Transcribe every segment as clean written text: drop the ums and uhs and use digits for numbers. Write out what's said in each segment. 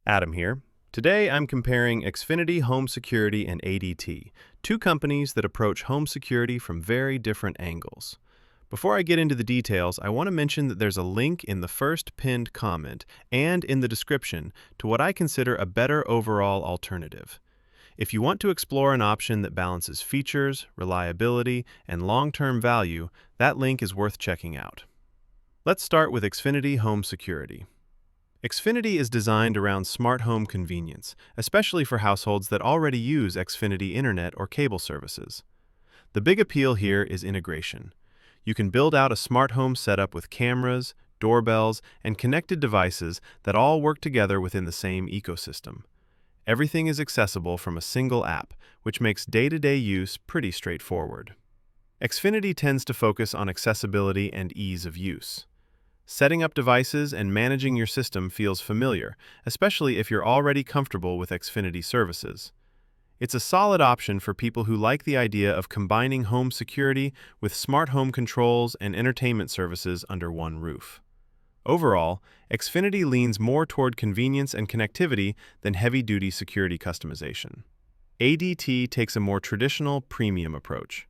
Adam here. Today I'm comparing Xfinity Home Security and ADT, two companies that approach home security from very different angles. Before I get into the details, I want to mention that there's a link in the first pinned comment and in the description to what I consider a better overall alternative. If you want to explore an option that balances features, reliability, and long-term value, that link is worth checking out. Let's start with Xfinity Home Security. Xfinity is designed around smart home convenience, especially for households that already use Xfinity Internet or cable services. The big appeal here is integration. You can build out a smart home setup with cameras, doorbells, and connected devices that all work together within the same ecosystem. Everything is accessible from a single app, which makes day-to-day use pretty straightforward. Xfinity tends to focus on accessibility and ease of use. Setting up devices and managing your system feels familiar, especially if you're already comfortable with Xfinity services. It's a solid option for people who like the idea of combining home security with smart home controls and entertainment services under one roof. Overall, Xfinity leans more toward convenience and connectivity than heavy-duty security customization. ADT takes a more traditional, premium approach.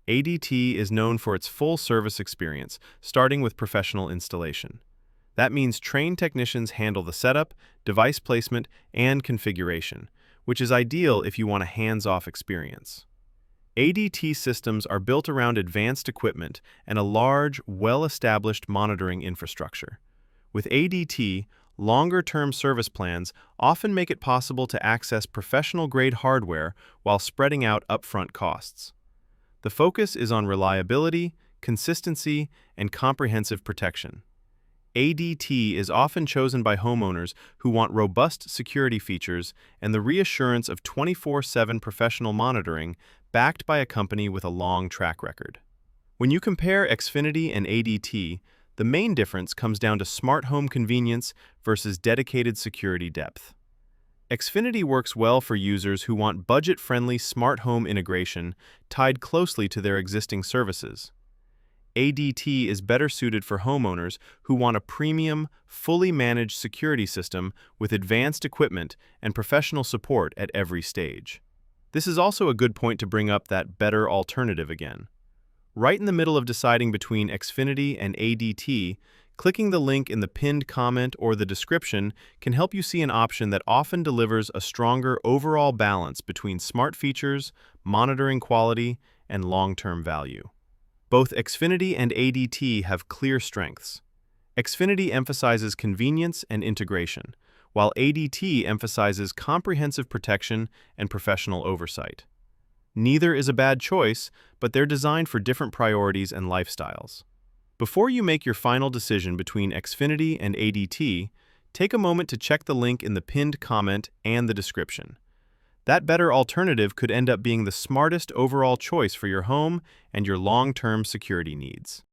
ADT is known for its full-service experience, starting with professional installation. That means trained technicians handle the setup, device placement, and configuration, which is ideal if you want a hands-off experience. ADT systems are built around advanced equipment and a large, well-established monitoring infrastructure. With ADT, longer-term service plans often make it possible to access professional-grade hardware while spreading out upfront costs. The focus is on reliability, consistency, and comprehensive protection. ADT is often chosen by homeowners who want robust security features and the reassurance of 24/7 professional monitoring backed by a company with a long track record. When you compare Xfinity and ADT, the main difference comes down to smart home convenience versus dedicated security depth. Xfinity works well for users who want budget-friendly smart home integration tied closely to their existing services. ADT is better suited for homeowners who want a premium, fully managed security system with advanced equipment and professional support at every stage. This is also a good point to bring up that better alternative again. Right in the middle of deciding between Xfinity and ADT, clicking the link in the pinned comment or the description can help you see an option that often delivers a stronger overall balance between smart features, monitoring quality, and long-term value. Both Xfinity and ADT have clear strengths. Xfinity emphasizes convenience and integration, while ADT emphasizes comprehensive protection and professional oversight. Neither is a bad choice, but they're designed for different priorities and lifestyles. Before you make your final decision between Xfinity and ADT, take a moment to check the link in the pinned comment and the description. That better alternative could end up being the smartest overall choice for your home and your long-term security needs.